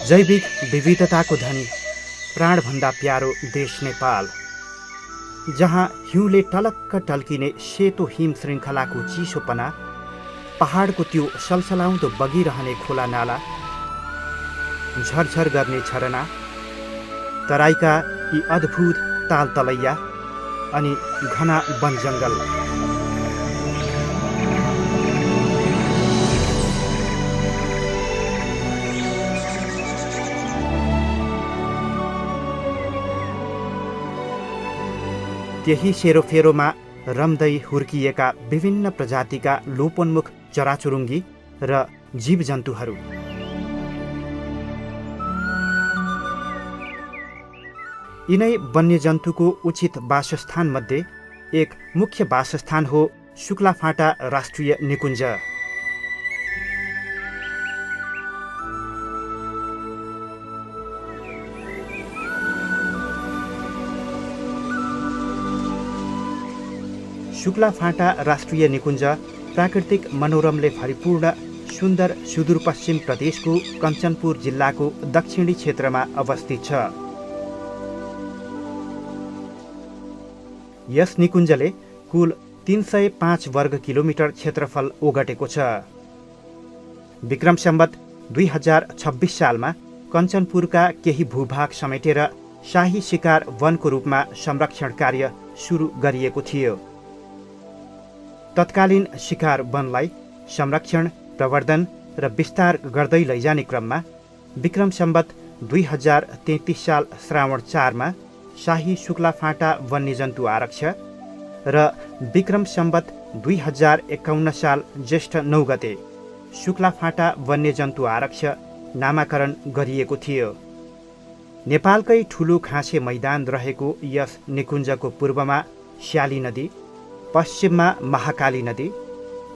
जैविक विविधताको धनी प्राणभन्दा प्यारो देश नेपाल, जहाँ हिउँले टलक्क टल्किने सेतो हिम श्रृङ्खलाको चिसोपना, पहाडको त्यो सलसलाउँदो बगिरहने खोला नाला, झरझर गर्ने झरना, तराईका यी अद्भुत ताल तलैया अनि घना वन जङ्गल। त्यही सेरोफेरोमा रम्दै हुर्किएका विभिन्न प्रजातिका लोपोन्मुख चराचुरुङ्गी र जीवजन्तुहरू। यिनै वन्यजन्तुको उचित वासस्थानमध्ये एक मुख्य वासस्थान हो शुक्लाफाँटा राष्ट्रिय निकुञ्ज। शुक्लाफाँटा राष्ट्रिय निकुञ्ज प्राकृतिक मनोरमले भरिपूर्ण सुन्दर सुदूरपश्चिम प्रदेशको कञ्चनपुर जिल्लाको दक्षिणी क्षेत्रमा अवस्थित छ। यस निकुञ्जले कुल 305 वर्ग किलोमिटर क्षेत्रफल ओगटेको छ। विक्रम सम्वत 2026 सालमा कञ्चनपुरका केही भूभाग समेटेर शाही शिकार वनको रूपमा संरक्षण कार्य सुरु गरिएको थियो। तत्कालीन शिकार वनलाई संरक्षण, प्रवर्धन र विस्तार गर्दै लैजाने क्रममा विक्रम सम्वत 2033 साल श्रावण 4मा शाही शुक्लाफाँटा वन्यजन्तु आरक्ष र विक्रम सम्वत 2051 साल ज्येष्ठ 9 गते शुक्लाफाँटा वन्यजन्तु आरक्ष नामाकरण गरिएको थियो। नेपालकै ठुलो घाँसे मैदान रहेको यस निकुञ्जको पूर्वमा श्याली नदी, पश्चिममा महाकाली नदी,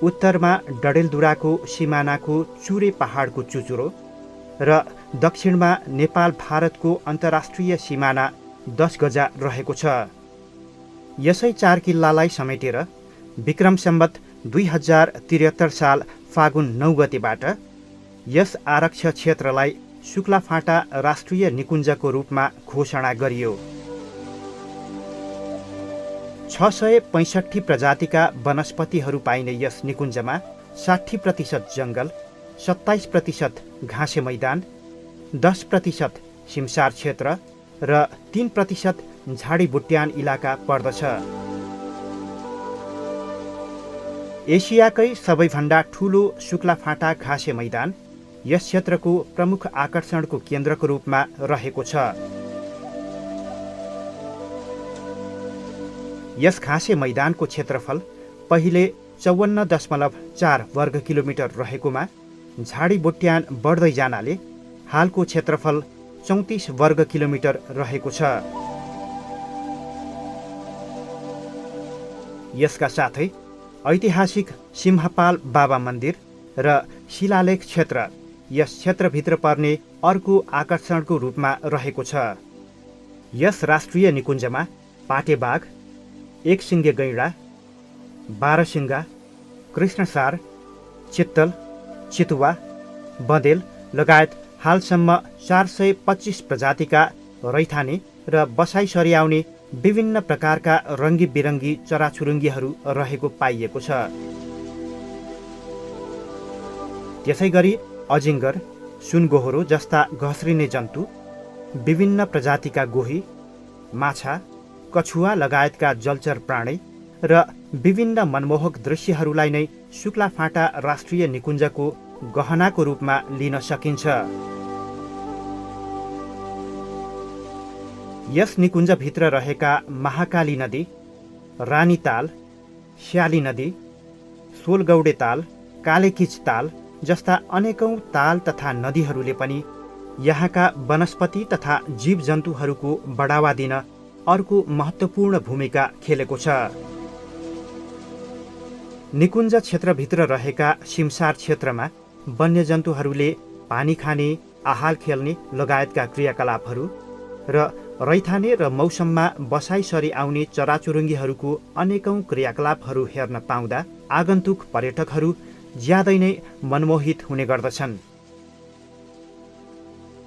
उत्तरमा डडेलधुराको सिमानाको चुरे पहाडको चुचुरो र दक्षिणमा नेपाल भारतको अन्तर्राष्ट्रिय सिमाना 10 गजा रहेको छ। यसै 4 किल्लालाई समेटेर विक्रम सम्वत 2073 साल फागुन 9 गतेबाट यस आरक्ष क्षेत्रलाई शुक्लाफाँटा राष्ट्रिय निकुञ्जको रूपमा घोषणा गरियो। 665 प्रजातिका वनस्पतिहरू पाइने यस निकुञ्जमा 60% जङ्गल, 27% घाँसे मैदान, 10% सिमसार क्षेत्र र 3% झाडीबुट्यान इलाका पर्दछ। एसियाकै सबैभन्दा ठुलो शुक्लाफाँटा घाँसे मैदान यस क्षेत्रको प्रमुख आकर्षणको केन्द्रको रूपमा रहेको छ। यस घाँसे मैदानको क्षेत्रफल पहिले 54.4 वर्ग किलोमिटर रहेकोमा झाडीबुट्यान बढ्दै जानाले हालको क्षेत्रफल 34 वर्ग किलोमिटर रहेको छ। यसका साथै ऐतिहासिक सिंहपाल बाबा मन्दिर र शिलालेख क्षेत्र यस क्षेत्रभित्र पर्ने अर्को आकर्षणको रूपमा रहेको छ। यस राष्ट्रिय निकुञ्जमा पाटेबाघ, एकसिङ्गे गैँडा, बाह्रसिङ्गा, कृष्णसार, चित्तल, चितुवा, बँदेल लगायत हालसम्म 425 प्रजातिका रैथाने र बसाइ सरिआउने विभिन्न प्रकारका रङ्गी बिरङ्गी चराचुरुङ्गीहरू रहेको पाइएको छ। त्यसै गरी अजिङ्गर, सुनगोहरो जस्ता घस्रिने जन्तु, विभिन्न प्रजातिका गोही, माछा, कछुवा लगायतका जलचर प्राणी र विभिन्न मनमोहक दृश्यहरूलाई नै शुक्लाफाँटा राष्ट्रिय निकुञ्जको गहनाको रूपमा लिन सकिन्छ। यस निकुञ्जभित्र रहेका महाकाली नदी, रानीताल, श्याली नदी, सोलगौडे ताल, कालेकिच ताल जस्ता अनेकौं ताल तथा नदीहरूले पनि यहाँका वनस्पति तथा जीवजन्तुहरूको बढावा दिन अर्को महत्त्वपूर्ण भूमिका खेलेको छ। निकुञ्ज क्षेत्रभित्र रहेका सिमसार क्षेत्रमा वन्यजन्तुहरूले पानी खाने, आहाल खेल्ने लगायतका क्रियाकलापहरू र रैथाने र मौसममा बसाइ सरी आउने चराचुरुङ्गीहरूको अनेकौं क्रियाकलापहरू हेर्न पाउँदा आगन्तुक पर्यटकहरू ज्यादै नै मनमोहित हुने गर्दछन्।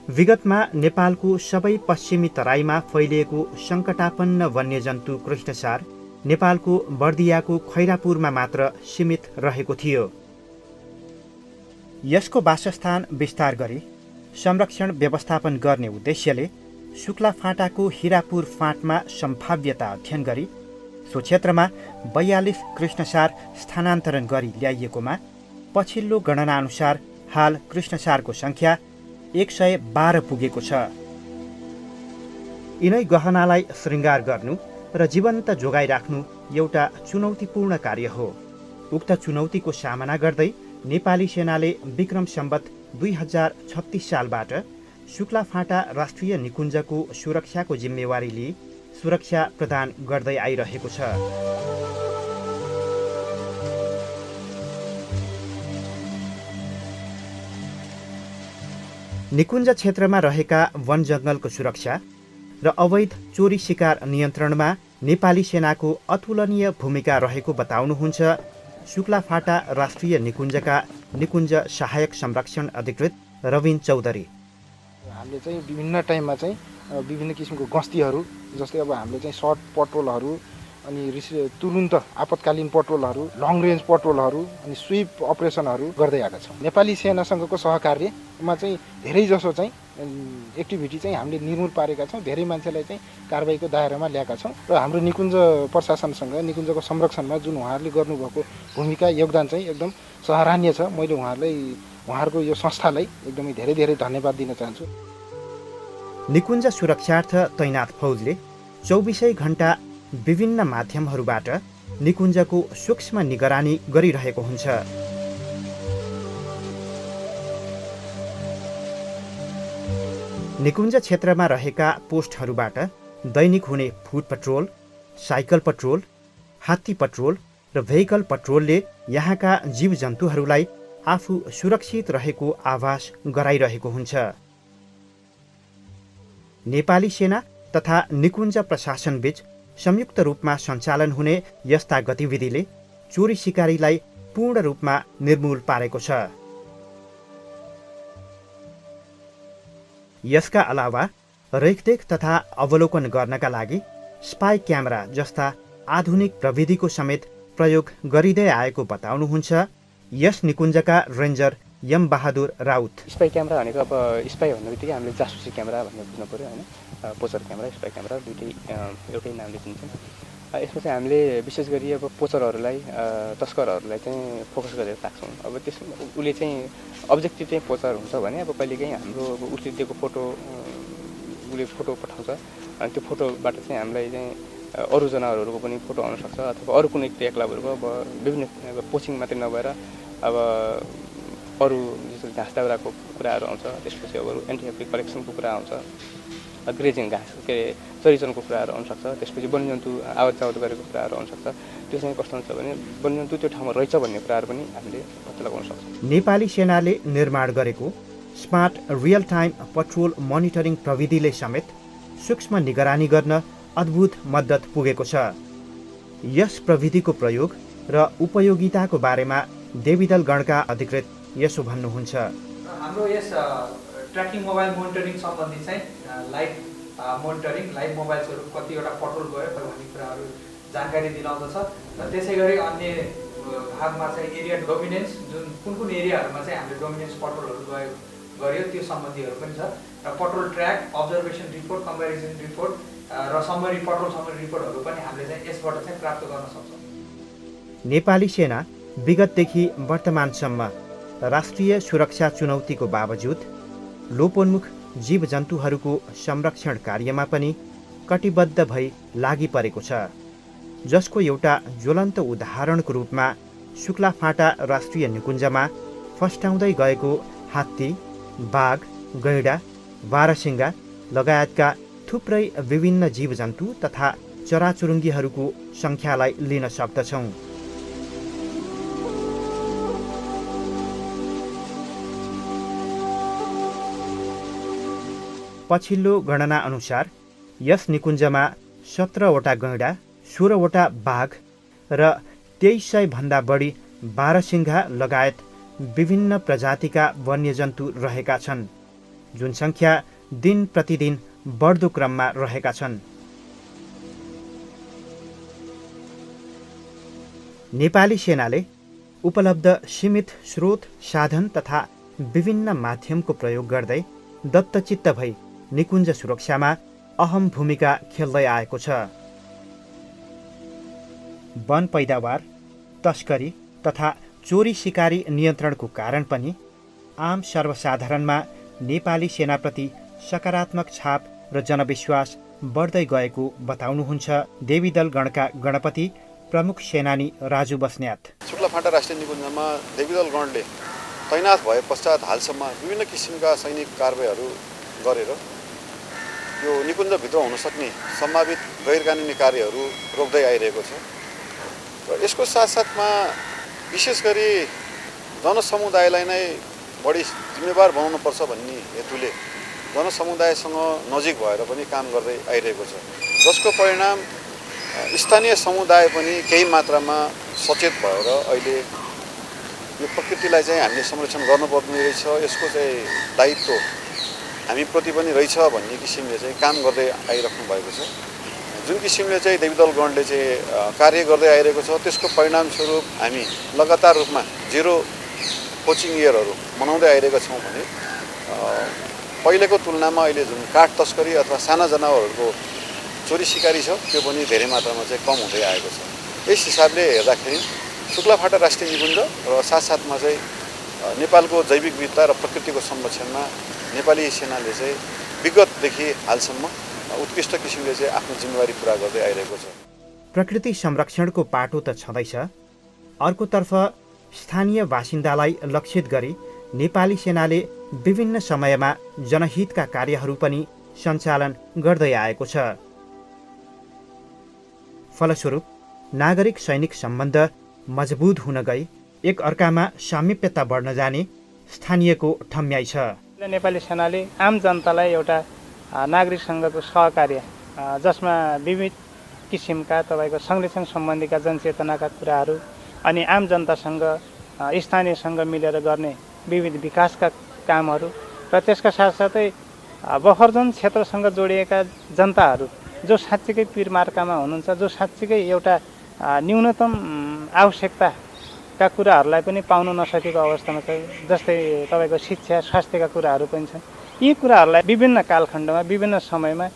विगतमा नेपालको सबै पश्चिमी तराईमा फैलिएको सङ्कटापन्न वन्यजन्तु कृष्णसार नेपालको बर्दियाको खैरापुरमा मात्र सीमित रहेको थियो। यसको वासस्थान विस्तार गरी संरक्षण व्यवस्थापन गर्ने उद्देश्यले शुक्ला फाँटाको हिरापुर फाँटमा सम्भाव्यता अध्ययन गरी सो क्षेत्रमा 42 कृष्णसार स्थानान्तरण गरी ल्याइएकोमा पछिल्लो गणनाअनुसार हाल कृष्णसारको सङ्ख्या 112 पुगेको छ। यिनै गहनालाई श्रृङ्गार गर्नु र जीवन्त जोगाइराख्नु एउटा चुनौतीपूर्ण कार्य हो। उक्त चुनौतीको सामना गर्दै नेपाली सेनाले विक्रम सम्वत 2036 सालबाट शुक्ला फाँटा राष्ट्रिय निकुञ्जको सुरक्षाको जिम्मेवारी लिई सुरक्षा प्रदान गर्दै आइरहेको छ। निकुञ्ज क्षेत्रमा रहेका वन जङ्गलको सुरक्षा र अवैध चोरी शिकार नियन्त्रणमा नेपाली सेनाको अतुलनीय भूमिका रहेको बताउनुहुन्छ शुक्ला फाँटा राष्ट्रिय निकुञ्जका निकुञ्ज सहायक संरक्षण अधिकृत रविन चौधरी। हामीले चाहिँ विभिन्न टाइममा चाहिँ विभिन्न किसिमको गस्तीहरू, जस्तै अब हामीले चाहिँ सर्ट पट्रोलहरू, अनि तुरुन्त आपतकालीन पट्रोलहरू, लङ रेन्ज पट्रोलहरू, अनि स्विप अपरेसनहरू गर्दै आएका छौँ। नेपाली सेनासँगको सहकार्यमा चाहिँ धेरै जसो चाहिँ एक्टिभिटी चाहिँ हामीले निर्मूल पारेका छौँ। धेरै मान्छेलाई चाहिँ कारबाहीको दायरामा ल्याएका छौँ र हाम्रो निकुञ्ज प्रशासनसँग निकुञ्जको संरक्षणमा जुन उहाँहरूले गर्नुभएको भूमिका योगदान चाहिँ एकदम सराहनीय छ। मैले उहाँहरूको यो संस्थालाई एकदमै धेरै धेरै धन्यवाद दिन चाहन्छु। निकुञ्ज सुरक्षार्थ तैनात फौजले 24 घण्टा विभिन्न माध्यमहरूबाट निकुञ्जको सूक्ष्म निगरानी गरिरहेको हुन्छ। निकुञ्ज क्षेत्रमा रहेका पोस्टहरूबाट दैनिक हुने फुट पट्रोल, साइकल पट्रोल, हात्ती पट्रोल र भेहिकल पट्रोलले यहाँका जीवजन्तुहरूलाई आफू सुरक्षित रहेको आभास गराइरहेको हुन्छ। नेपाली सेना तथा निकुञ्ज प्रशासनबीच संयुक्त रूपमा सञ्चालन हुने यस्ता गतिविधिले चोरी सिकारीलाई पूर्ण रूपमा निर्मूल पारेको छ। यसका अलावा रेखदेख तथा अवलोकन गर्नका लागि स्पाई क्यामेरा जस्ता आधुनिक प्रविधिको समेत प्रयोग गरिँदै आएको बताउनुहुन्छ यस निकुञ्जका रेन्जर यम बहादुर राउत। स्पाई क्यामेरा भनेको अब स्पाई भन्ने बित्तिकै हामीले जासुसी क्यामेरा भन्ने बुझ्नु पऱ्यो होइन। पोचर क्यामेरा, स्पाई क्यामेरा दुइटै एउटै नामले चिन्छौँ। यसमा चाहिँ हामीले विशेष गरी अब पोचरहरूलाई, तस्करहरूलाई चाहिँ फोकस गरेर राख्छौँ। अब त्यसमा उसले चाहिँ अब्जेक्टिभ चाहिँ पोचर हुन्छ भने अब कहिलेकाहीँ हाम्रो अब उसले दिएको उसले फोटो पठाउँछ अनि त्यो फोटोबाट चाहिँ हामीलाई चाहिँ अरू जनावरहरूको पनि फोटो आउन सक्छ अथवा अरू कुनै क्रियाकलापहरूको अब विभिन्न पोचिङ मात्रै नभएर अब अरू जस्तो घाँस दाउराको कुराहरू आउँछ। त्यसपछि अब एन्टिहेप्टिक कलेक्सनको कुरा आउँछ, ग्रेजिङ घाँस के अरे चरिचनको कुराहरू आउनसक्छ। त्यसपछि वन्यजन्तु आवत जावत गरेको कुराहरू आउनसक्छ। त्यो चाहिँ कस्तो हुन्छ भने वन्यजन्तु त्यो ठाउँमा रहेछ भन्ने कुराहरू पनि हामीले पत्ता लगाउन सक्छौँ। नेपाली सेनाले निर्माण गरेको smart real time petrol monitoring प्रविधिले समेत सूक्ष्म निगरानी गर्न अद्भुत मद्दत पुगेको छ। यस प्रविधिको प्रयोग र उपयोगिताको बारेमा देवीदल गणका अधिकृत यसो भन्नुहुन्छ। हाम्रो यस ट्र्याकिङ मोबाइल मोनिटरिङ सम्बन्धी चाहिँ लाइभ मोनिटरिङ, लाइभ मोबाइल्सहरू कतिवटा पट्रोल गयो भन्ने कुराहरू जानकारी दिलाउँदछ र त्यसै गरी अन्य भागमा चाहिँ एरिया डोमिनेन्स, जुन कुन एरियाहरूमा चाहिँ हामीले डोमिनेन्स पट्रोलहरू गर्यो त्यो सम्बन्धीहरू पनि छ र petrol track, observation report, comparison report र समरी पट्रोल समरी रिपोर्टहरू पनि हामीले चाहिँ यसबाट चाहिँ प्राप्त गर्न सक्छौँ। नेपाली सेना विगतदेखि वर्तमानसम्म राष्ट्रिय सुरक्षा चुनौतीको बावजुद लोपोन्मुख जीवजन्तुहरूको संरक्षण कार्यमा पनि कटिबद्ध भई लागि परेको छ, जसको एउटा ज्वलन्त उदाहरणको रूपमा शुक्ला फाँटा राष्ट्रिय निकुञ्जमा फस्टाउँदै गएको हात्ती, बाघ, गैँडा, बारसिङ्गा लगायतका थुप्रै विभिन्न जीवजन्तु तथा चराचुरुङ्गीहरूको सङ्ख्यालाई लिन सक्दछौँ। पछिल्लो गणना अनुसार यस निकुञ्जमा 17वटा गैँडा, 16वटा बाघ र 2300 भन्दा बढी बारसिङ्घा लगायत विभिन्न प्रजातिका वन्यजन्तु रहेका छन्। जुन सङ्ख्या दिन प्रतिदिन बढ्दो क्रममा रहेका छन्। नेपाली सेनाले उपलब्ध सीमित स्रोत, साधन तथा विभिन्न माध्यमको प्रयोग गर्दै दत्तचित्त भई निकुञ्ज सुरक्षामा अहम भूमिका खेल्दै आएको छ। वन पैदावार, तस्करी तथा चोरी सिकारी नियन्त्रणको कारण पनि आम सर्वसाधारणमा नेपाली सेनाप्रति सकारात्मक छाप र जनविश्वास बढ्दै गएको बताउनुहुन्छ देवीदल गणका गणपति प्रमुख सेनानी राजु बस्न्यात। शुक्लाफाटा राष्ट्रिय निकुञ्जमा देवीदल गणले तैनात भए पश्चात हालसम्म विभिन्न किसिमका सैनिक कारबाहीहरू गरेर यो निकुञ्जभित्र हुन सक्ने सम्भावित गैरकानुनी कार्यहरू रोक्दै आइरहेको छ र यसको साथसाथमा विशेष गरी जनसमुदायलाई नै बढी जिम्मेवार बनाउनुपर्छ भन्ने हेतुले जनसमुदायसँग नजिक भएर पनि काम गर्दै आइरहेको छ, जसको परिणाम स्थानीय समुदाय पनि केही मात्रामा सचेत भएर अहिले यो प्रकृतिलाई चाहिँ हामीले संरक्षण गर्नुपर्ने रहेछ, यसको चाहिँ दायित्व हामीप्रति पनि रहेछ भन्ने किसिमले चाहिँ काम गर्दै आइराख्नु भएको छ। जुन किसिमले चाहिँ देवीदल गणले चाहिँ कार्य गर्दै आइरहेको छ त्यसको परिणामस्वरूप हामी लगातार रूपमा 0 कोचिङ इयरहरू मनाउँदै आइरहेका छौँ भने पहिलेको तुलनामा अहिले जुन काठ तस्करी अथवा साना जनावरहरूको चोरी सिकारी छ त्यो पनि धेरै मात्रामा चाहिँ कम हुँदै आएको छ। यस हिसाबले हेर्दाखेरि शुक्लाफाटा राष्ट्रिय निकुञ्ज र साथसाथमा चाहिँ नेपालको जैविक विविधता र प्रकृतिको संरक्षणमा नेपाली सेनाले चाहिँ विगतदेखि हालसम्म उत्कृष्ट किसिमले चाहिँ आफ्नो जिम्मेवारी पुरा गर्दै आइरहेको छ। प्रकृति संरक्षणको पाटो त छँदैछ, अर्कोतर्फ स्थानीय बासिन्दालाई लक्षित गरी नेपाली सेनाले विभिन्न समयमा जनहितका कार्यहरू पनि सञ्चालन गर्दै आएको छ। फलस्वरूप नागरिक सैनिक सम्बन्ध मजबुत हुन गई एक अर्कामा सामिप्यता बढ्न जाने स्थानीयको ठम्याइ छ। नेपाली सेनाले आम जनतालाई एउटा नागरिकसँगको सहकार्य जसमा विविध किसिमका तपाईँको संरक्षण सम्बन्धीका जनचेतनाका कुराहरू अनि आम जनतासँग स्थानीयसँग मिलेर गर्ने विविध विकासका कामहरू र त्यसका साथसाथै बफर जोन क्षेत्रसँग जोडिएका जनताहरू जो साँच्चीकै पीरमार्कामा हुनुहुन्छ, जो साँच्चीकै एउटा न्यूनतम आवश्यकताका कुराहरूलाई पनि पाउन नसकेको अवस्थामा चाहिँ जस्तै तपाईँको शिक्षा, स्वास्थ्यका कुराहरू पनि छन्। यी कुराहरूलाई विभिन्न कालखण्डमा विभिन्न समयमा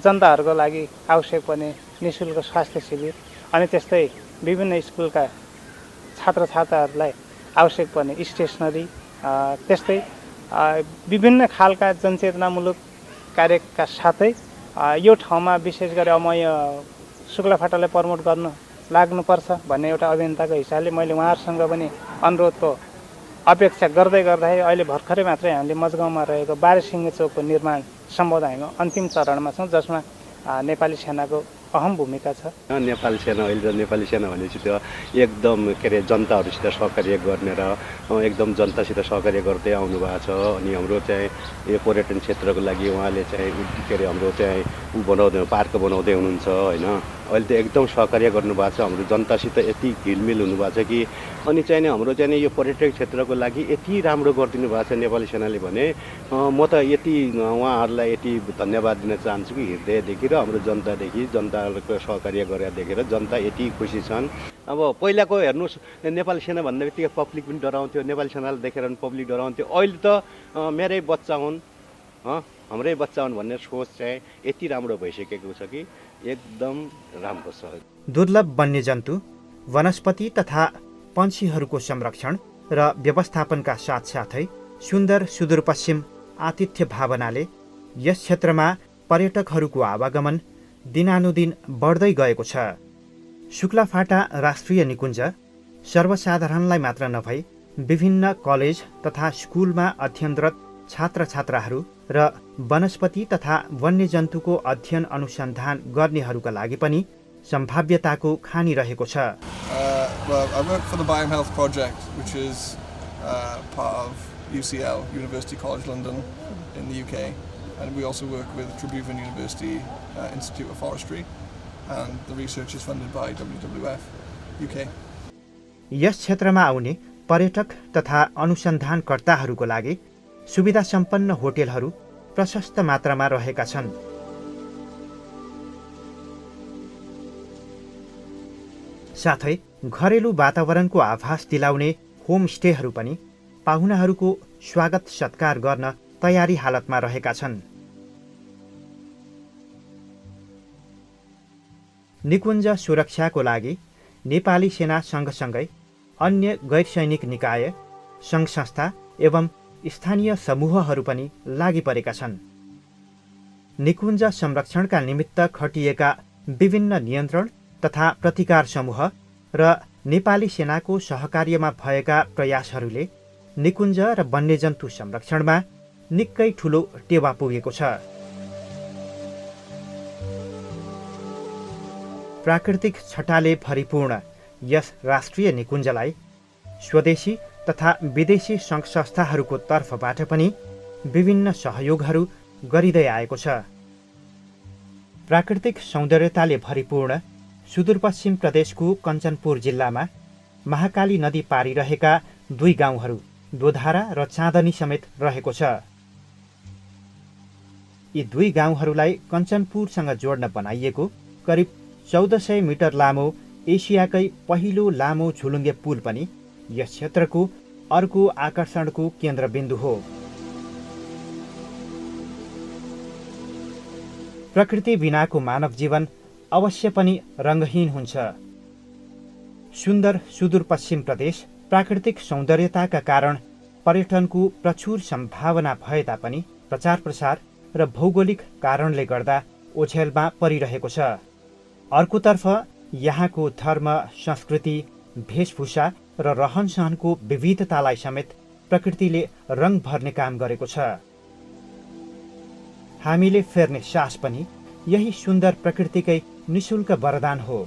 जनताहरूको लागि आवश्यक पर्ने निःशुल्क स्वास्थ्य शिविर अनि त्यस्तै विभिन्न स्कुलका छात्र छात्राहरूलाई आवश्यक पर्ने स्टेसनरी त्यस्तै विभिन्न खालका जनचेतनामूलक कार्यका साथै यो ठाउँमा विशेष गरी अब म शुक्लाफाटालाई प्रमोट गर्न लाग्नुपर्छ भन्ने एउटा अभियन्ताको हिसाबले मैले उहाँहरूसँग पनि अनुरोधको अपेक्षा गर्दै गर्दाखेरि अहिले भर्खरै मात्रै हामीले मजगाउँमा रहेको 12 सिंह चोकको निर्माण सम्बन्ध हामी अन्तिम चरणमा छौँ, जसमा नेपाली सेनाको अहम भूमिका छ। नेपाली सेना अहिले नेपाली सेना भनेपछि त्यो एकदम के अरे जनताहरूसित सहकार्य गर्ने र एकदम जनतासित सहकार्य गर्दै आउनु भएको छ। अनि हाम्रो चाहिँ यो पर्यटन क्षेत्रको लागि उहाँले चाहिँ के अरे हाम्रो चाहिँ बनाउँदै पार्क बनाउँदै हुनुहुन्छ होइन। अहिले त एकदम सहकार्य गर्नुभएको छ, हाम्रो जनतासित यति घिलमिल हुनुभएको छ कि अनि चाहिँ हाम्रो चाहिँ यो पर्यटक क्षेत्रको लागि यति राम्रो गरिदिनु भएको छ नेपाली सेनाले भने म त यति उहाँहरूलाई यति धन्यवाद दिन चाहन्छु कि हृदयदेखि र हाम्रो जनतादेखि जनताहरूको सहकार्य गरेर देखेर जनता यति खुसी छन्। अब पहिलाको हेर्नुहोस् नेपाली सेना भन्ने बित्तिकै पब्लिक पनि डराउँथ्यो, नेपाली सेनालाई देखेर पनि पब्लिक डराउँथ्यो। अहिले त मेरै बच्चा हुन् हाम्रै बच्चा हुन् भन्ने सोच चाहिँ यति राम्रो भइसकेको छ कि एकदम राम्रो छ। दुर्लभ वन्यजन्तु, वनस्पति तथा पन्छीहरूको संरक्षण र व्यवस्थापनका साथसाथै सुन्दर सुदूरपश्चिम आतिथ्य भावनाले यस क्षेत्रमा पर्यटकहरूको आवागमन दिनानुदिन बढ्दै गएको छ। शुक्लाफाटा राष्ट्रिय निकुञ्ज सर्वसाधारणलाई मात्र नभई विभिन्न कलेज तथा स्कुलमा अध्ययनरत छात्र छात्राहरू र वनस्पति तथा वन्यजन्तुको अध्ययन अनुसन्धान गर्नेहरूका लागि पनि सम्भाव्यताको खानी रहेको छ। I work for the Biohealth Project, which is part of UCL, University College London in the UK, and we also work with Tribhuvan University Institute of Forestry, and the research is funded by WWF UK. यस क्षेत्रमा आउने पर्यटक तथा अनुसन्धानकर्ताहरूको लागि सुविधा सम्पन्न होटेलहरू प्रशस्त मात्रामा रहेका छन्। साथै घरेलु वातावरणको आभास दिलाउने होमस्टेहरू पनि पाहुनाहरूको स्वागत सत्कार गर्न तयारी हालतमा रहेका छन्। निकुञ्ज सुरक्षाको लागि नेपाली सेना सँगसँगै अन्य गैरसैनिक निकाय, सङ्घ संस्था एवं स्थानीय समूहहरू पनि लागि परेका छन्। निकुञ्ज संरक्षणका निमित्त खटिएका विभिन्न नियन्त्रण तथा प्रतिकार समूह र नेपाली सेनाको सहकार्यमा भएका प्रयासहरूले निकुञ्ज र वन्यजन्तु संरक्षणमा निकै ठूलो टेवा पुगेको छ। प्राकृतिक छटाले भरिपूर्ण यस राष्ट्रिय निकुञ्जलाई स्वदेशी तथा विदेशी सङ्घ संस्थाहरूको तर्फबाट पनि विभिन्न सहयोगहरू गरिँदै आएको छ। प्राकृतिक सौन्दर्यताले भरिपूर्ण सुदूरपश्चिम प्रदेशको कञ्चनपुर जिल्लामा महाकाली नदी पारी रहेका 2 गाउँहरू दोधारा र चाँदनी समेत रहेको छ। यी 2 गाउँहरूलाई कञ्चनपुरसँग जोड्न बनाइएको करिब 1400 मिटर लामो एसियाकै पहिलो लामो झुलुङ्गे पुल पनि यस क्षेत्रको अर्को आकर्षणको केन्द्रबिन्दु हो। प्रकृति बिनाको मानव जीवन अवश्य पनि रङ्गहीन हुन्छ। सुन्दर सुदूरपश्चिम प्रदेश प्राकृतिक सौन्दर्यताका कारण पर्यटनको प्रचुर सम्भावना भए तापनि प्रचार प्रसार र भौगोलिक कारणले गर्दा ओझेलमा परिरहेको छ। अर्कोतर्फ यहाँको धर्म, संस्कृति, वेशभूषा र रहनसहनको विविधतालाई समेत प्रकृतिले रङ भर्ने काम गरेको छ। हामीले फेर्ने सास पनि यही सुन्दर प्रकृतिकै निशुल्क वरदान हो।